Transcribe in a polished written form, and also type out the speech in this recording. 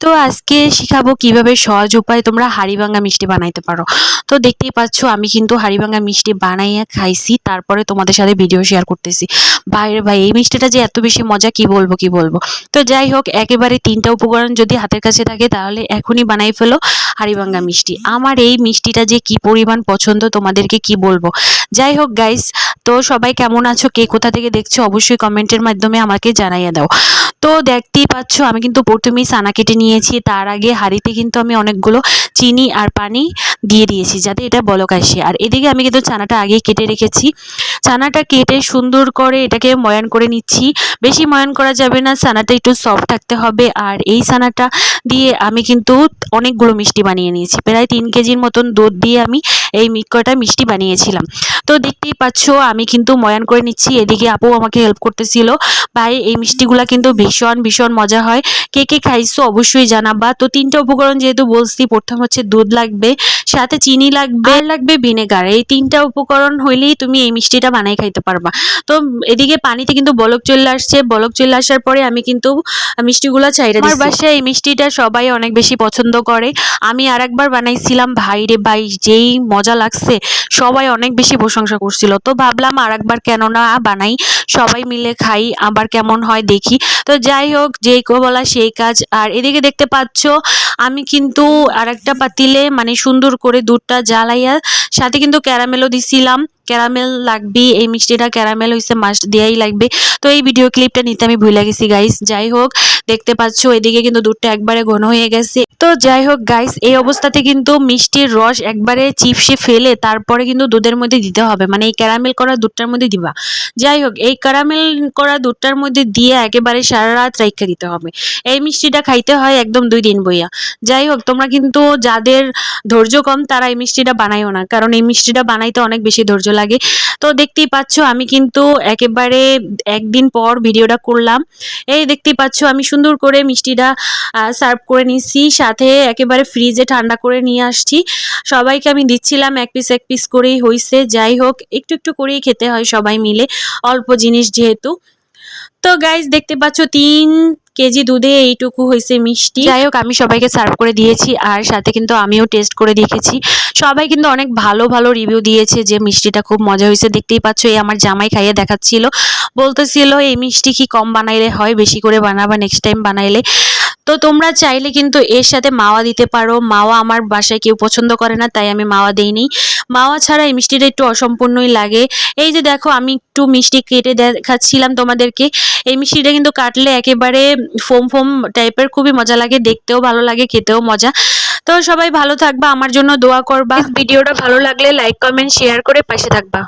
তো আজকে শিখাবো কিভাবে সহজ উপায়ে তোমরা হাড়িভাঙা মিষ্টি বানাইতে পারো। তো দেখতেই পাচ্ছ আমি কিন্তু হাড়িভাঙা মিষ্টি বানাইয়া খাইছি, তারপরে তোমাদের সাথে ভিডিও শেয়ার করতেছি। ভাইরে ভাই, এই মিষ্টিটা যে এত বেশি মজা কি বলবো কি বলবো। তো যাই হোক, একেবারে 3টা উপকরণ যদি হাতের কাছে থাকে তাহলে এখনই বানাই ফেলো হাড়িভাঙা মিষ্টি। আমার এই মিষ্টিটা যে কি পরিমাণ পছন্দ তোমাদেরকে কি বলবো। যাই হোক গাইস, তো সবাই কেমন আছো, কে কোথা থেকে দেখছো অবশ্যই কমেন্টের মাধ্যমে আমাকে জানাইয়া দাও। তো দেখতেই পাচ্ছ আমি কিন্তু প্রথমেই ছানা কেটে নিয়েছি, তার আগে হাঁড়িতে কিন্তু আমি অনেকগুলো চিনি আর পানি দিয়ে দিয়েছি যাতে এটা বলক আসে। আর এদিকে আমি কিন্তু ছানাটা আগেই কেটে রেখেছি। ছানাটা কেটে সুন্দর করে এটাকে ময়ান করে নিচ্ছি। বেশি ময়ান করা যাবে না, ছানাটা একটু সফট থাকতে হবে। আর এই ছানাটা দিয়ে আমি কিন্তু অনেকগুলো মিষ্টি বানিয়ে নিয়েছি। প্রায় 3 কেজির মতন দুধ দিয়ে আমি এই কয়টা মিষ্টি বানিয়েছিলাম। তো দেখতেই পাচ্ছ আমি কিন্তু ময়ান করে নিচ্ছি। এদিকে আপু আমাকে হেল্প করতেছিল। ভাই, এই মিষ্টিগুলা কিন্তু ভীষণ ভীষণ মজা হয়। কে কে খাইছো অবশ্যই জানাবা। তো 3টা উপকরণ যেহেতু বলছি, প্রথম হচ্ছে দুধ লাগবে, সাথে চিনি লাগবে, আর লাগবে ভিনেগার। এই 3টা উপকরণ হইলেই তুমি এই মিষ্টিটা বানাই খাইতে পারবা। তো এদিকে পানিতে কিন্তু বলক চলে আসছে। বলক চলে আসার পরে আমি কিন্তু মিষ্টিগুলো চাইরা দিচ্ছি। আমার বাসায় এই মিষ্টিটা সবাই অনেক বেশি পছন্দ করে। আমি আরেকবার বানাইছিলাম, ভাই রে ভাই, যেই মজা লাগছে, সবাই অনেক বেশি প্রশংসা করছিল। তো ভাবলাম আরেকবার কেন না বানাই, সবাই মিলে খাই, আবার কেমন হয় দেখি। তো যাই হোক, যেই বলা সেই কাজ। আর এদিকে দেখতে পাচ্ছ আমি কিন্তু আরেকটা পাতিলে মানে সুন্দর করে দুধটা জ্বালাইয়া সাথে কিন্তু ক্যারামেলও দিছিলাম। ক্যারামেল লাগবে, এই মিষ্টিটা ক্যারামেল হইছে মাস্ট দেয়াই লাগবে। তো এই ভিডিও ক্লিপটা নিতে আমি ভুলে গেছি গাইস। যাই হোক, দেখতে পাচ্ছ এদিকে কিন্তু দুধটা একবারে ঘন হয়ে গেছে। তো যাই হোক গাইস, এই অবস্থাতে কিন্তু মিষ্টির রস একবারে চিপসে ফেলে তারপরে কিন্তু দুধের মধ্যে দিতে হবে, মানে এই ক্যারামেল করা দুধটার মধ্যে দিবা। যাই হোক, এই ক্যারামেল করা দুধটার মধ্যে দিয়ে একেবারে সারা রাত রাইখা দিতে হবে। এই মিষ্টিটা খাইতে হয় একদম 2 দিন বইয়া। যাই হোক, তোমরা কিন্তু যাদের ধৈর্য কম তারা এই মিষ্টিটা বানাইও না, কারণ এই মিষ্টিটা বানাইতে অনেক বেশি ধৈর্য লাগে। তো দেখতেই পাচ্ছ আমি কিন্তু একেবারে একদিন পর ভিডিওটা করলাম। এই দেখতেই পাচ্ছ আমি সুন্দর করে মিষ্টিটা সার্ভ করে নিচ্ছি, সাথে একেবারে ফ্রিজে ঠান্ডা করে নিয়ে আসছি। সবাইকে আমি দিচ্ছিলাম এক পিস করেই হইছে। যাই হোক, একটু একটু করেই খেতে হয় সবাই মিলে, অল্প জিনিস যেহেতু। তো গাইস দেখতে পাচ্ছ 3 কেজি দুধে এইটুকু হয়েছে মিষ্টি। যাই হোক, আমি সবাইকে সার্ভ করে দিয়েছি আর সাথে কিন্তু আমিও টেস্ট করে দেখেছি। সবাই কিন্তু অনেক ভালো ভালো রিভিউ দিয়েছে যে মিষ্টিটা খুব মজা হয়েছে। দেখতেই পাচ্ছ এই আমার জামাই খাইয়ে দেখাচ্ছিল, বলতেছিল এই মিষ্টি কি কম বানাইলে হয়, বেশি করে বানাবা নেক্সট টাইম বানাইলে। তো তোমরা চাইলে কিন্তু এর সাথে মাওয়া দিতে পারো। মাওয়া আমার বাসায় কেউ পছন্দ করে না, তাই আমি মাওয়া দেইনি। মাওয়া ছাড়া এই মিষ্টিটা একটু অসম্পূর্ণই লাগে। এই যে দেখো, আমি একটু মিষ্টি কেটে দেখাচ্ছিলাম তোমাদেরকে। এই মিষ্টিটা কিন্তু কাটলে একেবারে ফোম ফোম টাইপের, খুবই মজা লাগে, দেখতেও ভালো লাগে, খেতেও মজা। তো সবাই ভালো থাকবা, আমার জন্য দোয়া করবা। ভিডিওটা ভালো লাগলে লাইক কমেন্ট শেয়ার করে পাশে থাকবা।